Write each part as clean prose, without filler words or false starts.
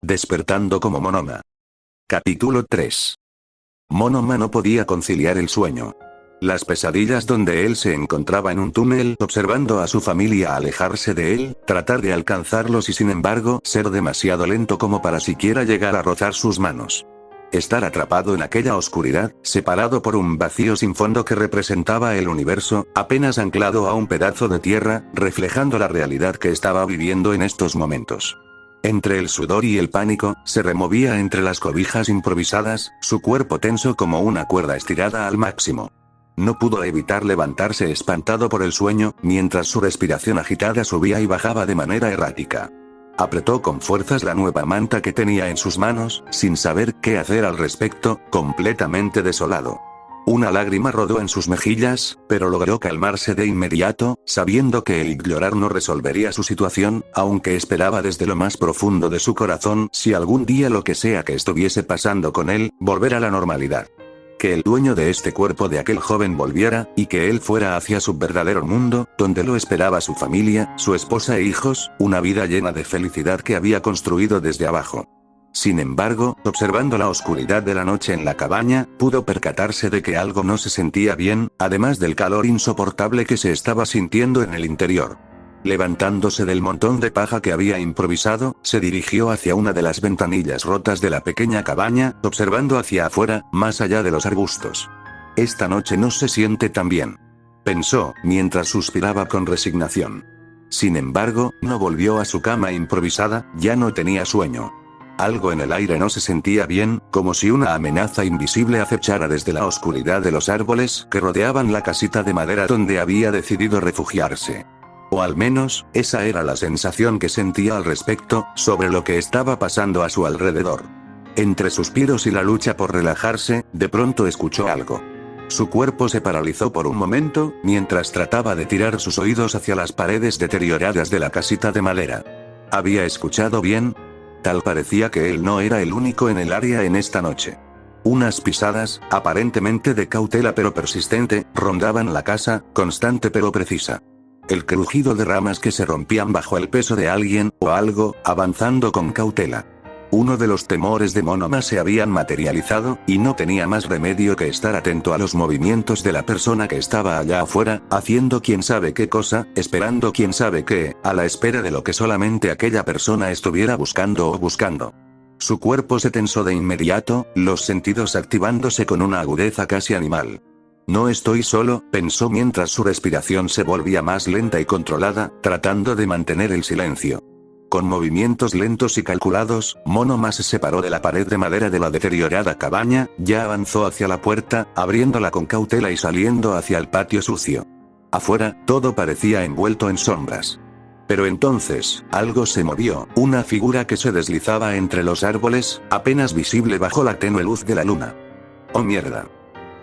Despertando como Monoma. Capítulo 3. Monoma no podía conciliar el sueño. Las pesadillas donde él se encontraba en un túnel observando a su familia alejarse de él, tratar de alcanzarlos y sin embargo ser demasiado lento como para siquiera llegar a rozar sus manos. Estar atrapado en aquella oscuridad, separado por un vacío sin fondo que representaba el universo, apenas anclado a un pedazo de tierra, reflejando la realidad que estaba viviendo en estos momentos. Entre el sudor y el pánico, se removía entre las cobijas improvisadas, su cuerpo tenso como una cuerda estirada al máximo. No pudo evitar levantarse espantado por el sueño, mientras su respiración agitada subía y bajaba de manera errática. Apretó con fuerzas la nueva manta que tenía en sus manos, sin saber qué hacer al respecto, completamente desolado. Una lágrima rodó en sus mejillas, pero logró calmarse de inmediato, sabiendo que el ignorar no resolvería su situación, aunque esperaba desde lo más profundo de su corazón, si algún día lo que sea que estuviese pasando con él, volver a la normalidad. Que el dueño de este cuerpo de aquel joven volviera, y que él fuera hacia su verdadero mundo, donde lo esperaba su familia, su esposa e hijos, una vida llena de felicidad que había construido desde abajo. Sin embargo, observando la oscuridad de la noche en la cabaña, pudo percatarse de que algo no se sentía bien, además del calor insoportable que se estaba sintiendo en el interior. Levantándose del montón de paja que había improvisado, se dirigió hacia una de las ventanillas rotas de la pequeña cabaña, observando hacia afuera, más allá de los arbustos. Esta noche no se siente tan bien, pensó, mientras suspiraba con resignación. Sin embargo, no volvió a su cama improvisada, ya no tenía sueño. Algo en el aire no se sentía bien, como si una amenaza invisible acechara desde la oscuridad de los árboles que rodeaban la casita de madera donde había decidido refugiarse. O al menos, esa era la sensación que sentía al respecto, sobre lo que estaba pasando a su alrededor. Entre suspiros y la lucha por relajarse, de pronto escuchó algo. Su cuerpo se paralizó por un momento, mientras trataba de tirar sus oídos hacia las paredes deterioradas de la casita de madera. ¿Había escuchado bien? Tal parecía que él no era el único en el área en esta noche. Unas pisadas, aparentemente de cautela pero persistente, rondaban la casa, constante pero precisa. El crujido de ramas que se rompían bajo el peso de alguien, o algo, avanzando con cautela. Uno de los temores de Monoma se habían materializado, y no tenía más remedio que estar atento a los movimientos de la persona que estaba allá afuera, haciendo quién sabe qué cosa, esperando quién sabe qué, a la espera de lo que solamente aquella persona estuviera buscando o buscando. Su cuerpo se tensó de inmediato, los sentidos activándose con una agudeza casi animal. No estoy solo, pensó mientras su respiración se volvía más lenta y controlada, tratando de mantener el silencio. Con movimientos lentos y calculados, Monoma se separó de la pared de madera de la deteriorada cabaña, ya avanzó hacia la puerta, abriéndola con cautela y saliendo hacia el patio sucio. Afuera, todo parecía envuelto en sombras. Pero entonces, algo se movió, una figura que se deslizaba entre los árboles, apenas visible bajo la tenue luz de la luna. ¡Oh mierda!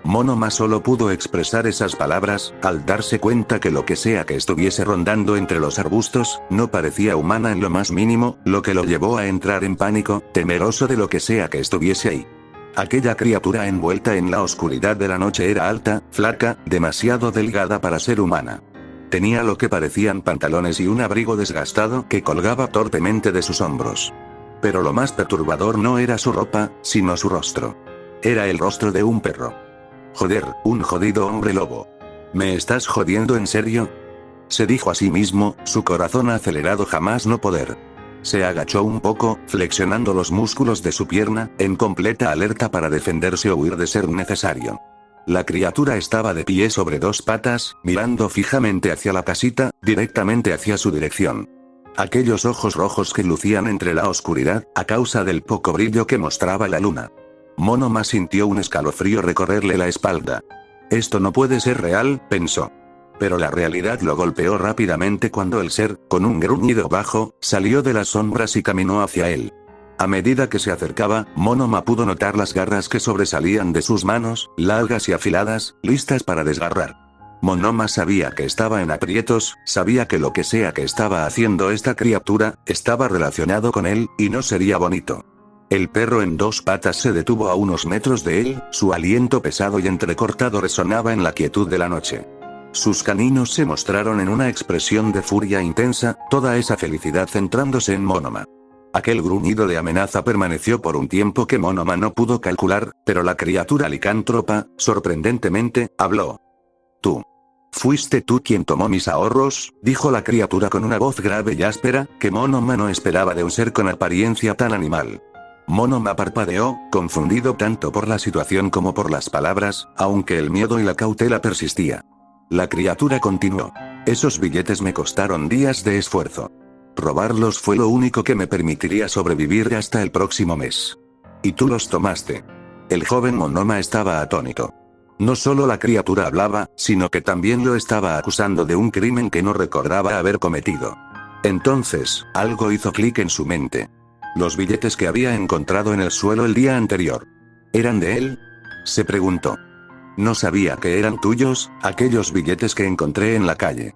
Monoma solo pudo expresar esas palabras, al darse cuenta que lo que sea que estuviese rondando entre los arbustos, no parecía humana en lo más mínimo, lo que lo llevó a entrar en pánico, temeroso de lo que sea que estuviese ahí. Aquella criatura envuelta en la oscuridad de la noche era alta, flaca, demasiado delgada para ser humana. Tenía lo que parecían pantalones y un abrigo desgastado que colgaba torpemente de sus hombros. Pero lo más perturbador no era su ropa, sino su rostro. Era el rostro de un perro. Joder, un jodido hombre lobo. ¿Me estás jodiendo en serio? Se dijo a sí mismo, su corazón acelerado jamás no poder. Se agachó un poco, flexionando los músculos de su pierna, en completa alerta para defenderse o huir de ser necesario. La criatura estaba de pie sobre dos patas, mirando fijamente hacia la casita, directamente hacia su dirección. Aquellos ojos rojos que lucían entre la oscuridad, a causa del poco brillo que mostraba la luna. Monoma sintió un escalofrío recorrerle la espalda. Esto no puede ser real, pensó. Pero la realidad lo golpeó rápidamente cuando el ser, con un gruñido bajo, salió de las sombras y caminó hacia él. A medida que se acercaba, Monoma pudo notar las garras que sobresalían de sus manos, largas y afiladas, listas para desgarrar. Monoma sabía que estaba en aprietos, sabía que lo que sea que estaba haciendo esta criatura, estaba relacionado con él, y no sería bonito. El perro en dos patas se detuvo a unos metros de él, su aliento pesado y entrecortado resonaba en la quietud de la noche. Sus caninos se mostraron en una expresión de furia intensa, toda esa felicidad centrándose en Monoma. Aquel gruñido de amenaza permaneció por un tiempo que Monoma no pudo calcular, pero la criatura licántropa, sorprendentemente, habló. «Tú. ¿Fuiste tú quien tomó mis ahorros?», dijo la criatura con una voz grave y áspera, que Monoma no esperaba de un ser con apariencia tan animal. Monoma parpadeó, confundido tanto por la situación como por las palabras, aunque el miedo y la cautela persistía. La criatura continuó. «Esos billetes me costaron días de esfuerzo. Robarlos fue lo único que me permitiría sobrevivir hasta el próximo mes. Y tú los tomaste». El joven Monoma estaba atónito. No solo la criatura hablaba, sino que también lo estaba acusando de un crimen que no recordaba haber cometido. Entonces, algo hizo clic en su mente. Los billetes que había encontrado en el suelo el día anterior. ¿Eran de él?, se preguntó. «No sabía que eran tuyos, aquellos billetes que encontré en la calle»,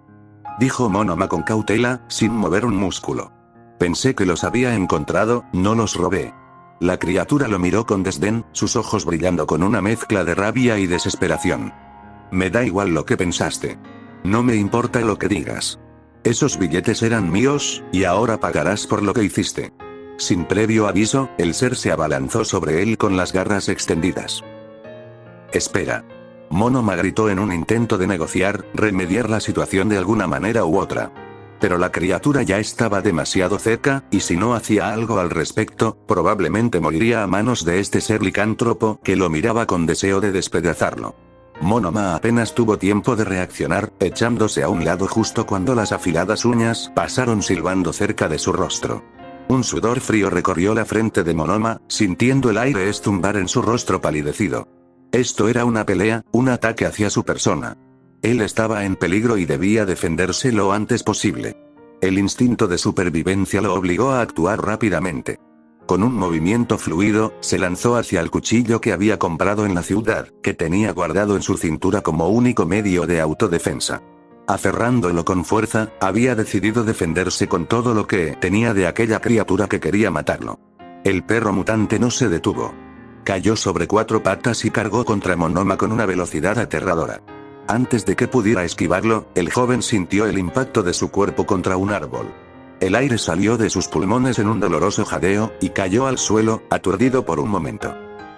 dijo Monoma con cautela, sin mover un músculo. «Pensé que los había encontrado, no los robé». La criatura lo miró con desdén, sus ojos brillando con una mezcla de rabia y desesperación. «Me da igual lo que pensaste. No me importa lo que digas. Esos billetes eran míos, y ahora pagarás por lo que hiciste». Sin previo aviso, el ser se abalanzó sobre él con las garras extendidas. «Espera». Monoma gritó en un intento de negociar, remediar la situación de alguna manera u otra. Pero la criatura ya estaba demasiado cerca, y si no hacía algo al respecto, probablemente moriría a manos de este ser licántropo, que lo miraba con deseo de despedazarlo. Monoma apenas tuvo tiempo de reaccionar, echándose a un lado justo cuando las afiladas uñas pasaron silbando cerca de su rostro. Un sudor frío recorrió la frente de Monoma, sintiendo el aire zumbar en su rostro palidecido. Esto era una pelea, un ataque hacia su persona. Él estaba en peligro y debía defenderse lo antes posible. El instinto de supervivencia lo obligó a actuar rápidamente. Con un movimiento fluido, se lanzó hacia el cuchillo que había comprado en la ciudad, que tenía guardado en su cintura como único medio de autodefensa. Aferrándolo con fuerza, había decidido defenderse con todo lo que tenía de aquella criatura que quería matarlo. El perro mutante no se detuvo. Cayó sobre 4 patas y cargó contra Monoma con una velocidad aterradora. Antes de que pudiera esquivarlo, el joven sintió el impacto de su cuerpo contra un árbol. El aire salió de sus pulmones en un doloroso jadeo, y cayó al suelo, aturdido por un momento.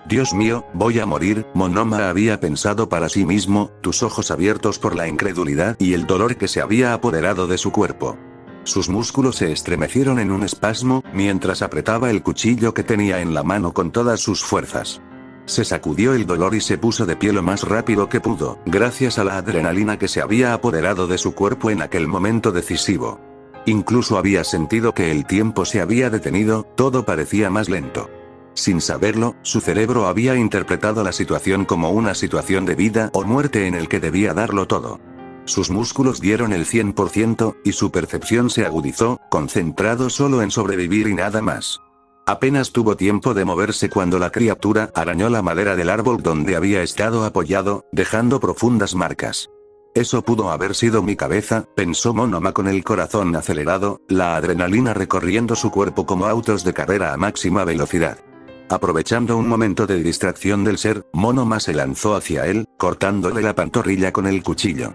«Dios mío, voy a morir», Monoma había pensado para sí mismo, tus ojos abiertos por la incredulidad y el dolor que se había apoderado de su cuerpo. Sus músculos se estremecieron en un espasmo, mientras apretaba el cuchillo que tenía en la mano con todas sus fuerzas. Se sacudió el dolor y se puso de pie lo más rápido que pudo, gracias a la adrenalina que se había apoderado de su cuerpo en aquel momento decisivo. Incluso había sentido que el tiempo se había detenido, todo parecía más lento. Sin saberlo, su cerebro había interpretado la situación como una situación de vida o muerte en el que debía darlo todo. Sus músculos dieron el 100%, y su percepción se agudizó, concentrado solo en sobrevivir y nada más. Apenas tuvo tiempo de moverse cuando la criatura arañó la madera del árbol donde había estado apoyado, dejando profundas marcas. «Eso pudo haber sido mi cabeza», pensó Monoma con el corazón acelerado, la adrenalina recorriendo su cuerpo como autos de carrera a máxima velocidad. Aprovechando un momento de distracción del ser, Monoma se lanzó hacia él, cortándole la pantorrilla con el cuchillo.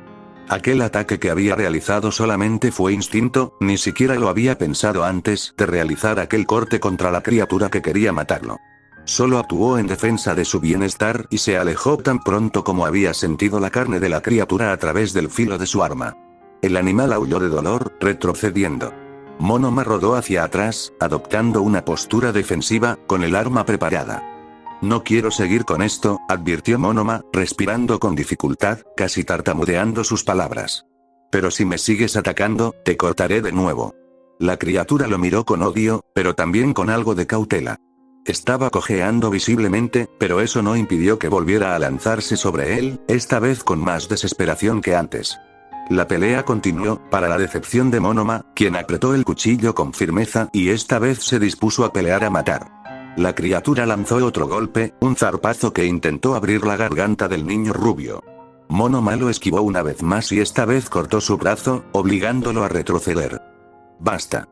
Aquel ataque que había realizado solamente fue instinto, ni siquiera lo había pensado antes de realizar aquel corte contra la criatura que quería matarlo. Solo actuó en defensa de su bienestar y se alejó tan pronto como había sentido la carne de la criatura a través del filo de su arma. El animal aulló de dolor, retrocediendo. Monoma rodó hacia atrás, adoptando una postura defensiva, con el arma preparada. «No quiero seguir con esto», advirtió Monoma, respirando con dificultad, casi tartamudeando sus palabras. «Pero si me sigues atacando, te cortaré de nuevo». La criatura lo miró con odio, pero también con algo de cautela. Estaba cojeando visiblemente, pero eso no impidió que volviera a lanzarse sobre él, esta vez con más desesperación que antes. La pelea continuó, para la decepción de Monoma, quien apretó el cuchillo con firmeza y esta vez se dispuso a pelear a matar. La criatura lanzó otro golpe, un zarpazo que intentó abrir la garganta del niño rubio. Monoma lo esquivó una vez más y esta vez cortó su brazo, obligándolo a retroceder. «Basta»,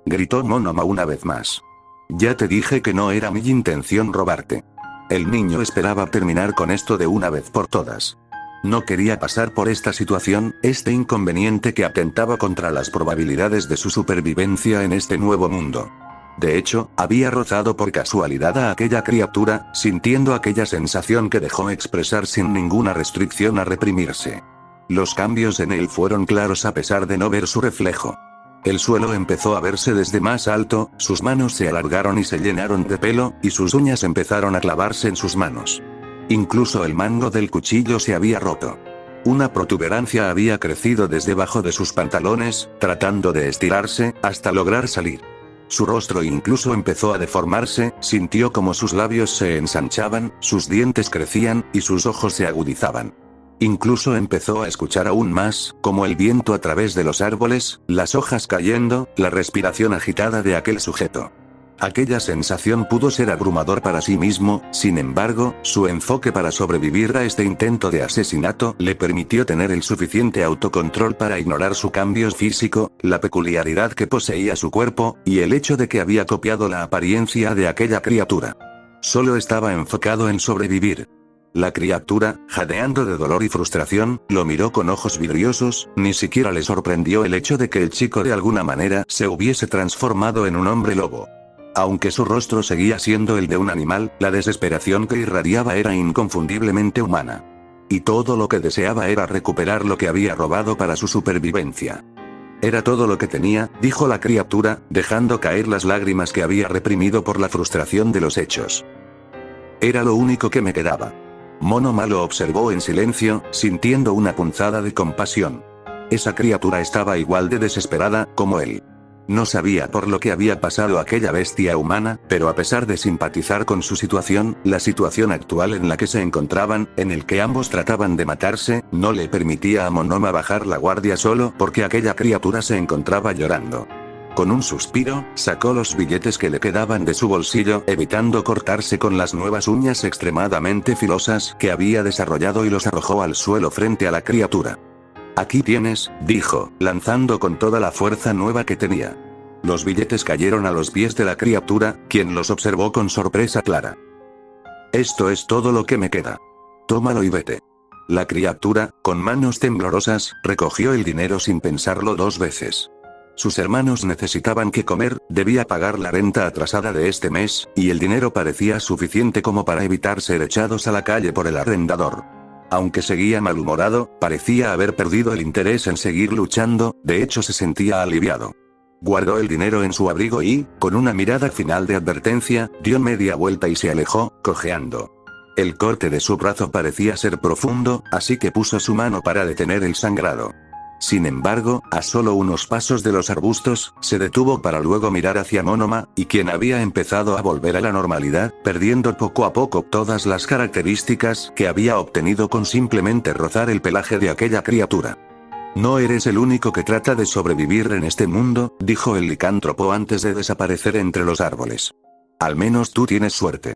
gritó Monoma una vez más. «Ya te dije que no era mi intención robarte». El niño esperaba terminar con esto de una vez por todas. No quería pasar por esta situación, este inconveniente que atentaba contra las probabilidades de su supervivencia en este nuevo mundo. De hecho, había rozado por casualidad a aquella criatura, sintiendo aquella sensación que dejó expresar sin ninguna restricción a reprimirse. Los cambios en él fueron claros a pesar de no ver su reflejo. El suelo empezó a verse desde más alto, sus manos se alargaron y se llenaron de pelo, y sus uñas empezaron a clavarse en sus manos. Incluso el mango del cuchillo se había roto. Una protuberancia había crecido desde debajo de sus pantalones, tratando de estirarse, hasta lograr salir. Su rostro incluso empezó a deformarse, sintió como sus labios se ensanchaban, sus dientes crecían, y sus ojos se agudizaban. Incluso empezó a escuchar aún más, como el viento a través de los árboles, las hojas cayendo, la respiración agitada de aquel sujeto. Aquella sensación pudo ser abrumador para sí mismo, sin embargo, su enfoque para sobrevivir a este intento de asesinato le permitió tener el suficiente autocontrol para ignorar su cambio físico, la peculiaridad que poseía su cuerpo, y el hecho de que había copiado la apariencia de aquella criatura. Solo estaba enfocado en sobrevivir. La criatura, jadeando de dolor y frustración, lo miró con ojos vidriosos, ni siquiera le sorprendió el hecho de que el chico de alguna manera se hubiese transformado en un hombre lobo. Aunque su rostro seguía siendo el de un animal, la desesperación que irradiaba era inconfundiblemente humana. Y todo lo que deseaba era recuperar lo que había robado para su supervivencia. Era todo lo que tenía, dijo la criatura, dejando caer las lágrimas que había reprimido por la frustración de los hechos. Era lo único que me quedaba. Monoma lo observó en silencio, sintiendo una punzada de compasión. Esa criatura estaba igual de desesperada como él. No sabía por lo que había pasado aquella bestia humana, pero a pesar de simpatizar con su situación, la situación actual en la que se encontraban, en el que ambos trataban de matarse, no le permitía a Monoma bajar la guardia solo porque aquella criatura se encontraba llorando. Con un suspiro, sacó los billetes que le quedaban de su bolsillo, evitando cortarse con las nuevas uñas extremadamente filosas que había desarrollado y los arrojó al suelo frente a la criatura. Aquí tienes, dijo, lanzando con toda la fuerza nueva que tenía. Los billetes cayeron a los pies de la criatura, quien los observó con sorpresa clara. Esto es todo lo que me queda. Tómalo y vete. La criatura, con manos temblorosas, recogió el dinero sin pensarlo dos veces. Sus hermanos necesitaban que comer, debía pagar la renta atrasada de este mes, y el dinero parecía suficiente como para evitar ser echados a la calle por el arrendador. Aunque seguía malhumorado, parecía haber perdido el interés en seguir luchando, de hecho se sentía aliviado. Guardó el dinero en su abrigo y, con una mirada final de advertencia, dio media vuelta y se alejó, cojeando. El corte de su brazo parecía ser profundo, así que puso su mano para detener el sangrado. Sin embargo, a solo unos pasos de los arbustos, se detuvo para luego mirar hacia Monoma, y quien había empezado a volver a la normalidad, perdiendo poco a poco todas las características que había obtenido con simplemente rozar el pelaje de aquella criatura. No eres el único que trata de sobrevivir en este mundo, dijo el licántropo antes de desaparecer entre los árboles. Al menos tú tienes suerte.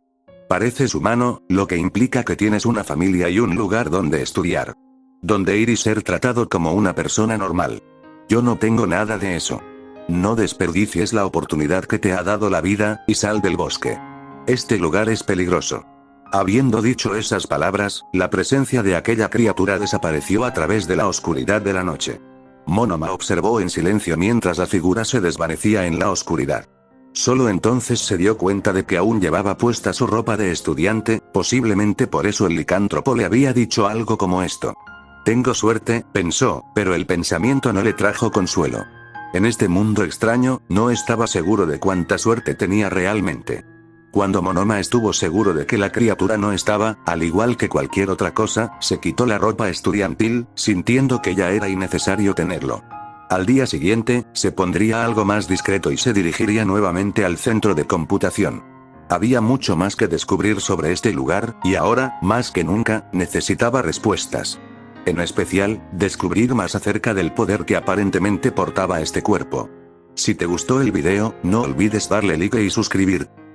Pareces humano, lo que implica que tienes una familia y un lugar donde estudiar. Donde ir y ser tratado como una persona normal. Yo no tengo nada de eso. No desperdicies la oportunidad que te ha dado la vida, y sal del bosque. Este lugar es peligroso. Habiendo dicho esas palabras, la presencia de aquella criatura desapareció a través de la oscuridad de la noche. Monoma observó en silencio mientras la figura se desvanecía en la oscuridad. Solo entonces se dio cuenta de que aún llevaba puesta su ropa de estudiante, posiblemente por eso el licántropo le había dicho algo como esto. Tengo suerte, pensó, pero el pensamiento no le trajo consuelo. En este mundo extraño, no estaba seguro de cuánta suerte tenía realmente. Cuando Monoma estuvo seguro de que la criatura no estaba, al igual que cualquier otra cosa, se quitó la ropa estudiantil, sintiendo que ya era innecesario tenerlo. Al día siguiente, se pondría algo más discreto y se dirigiría nuevamente al centro de computación. Había mucho más que descubrir sobre este lugar, y ahora, más que nunca, necesitaba respuestas. En especial, descubrir más acerca del poder que aparentemente portaba este cuerpo. Si te gustó el video, no olvides darle like y suscribirte.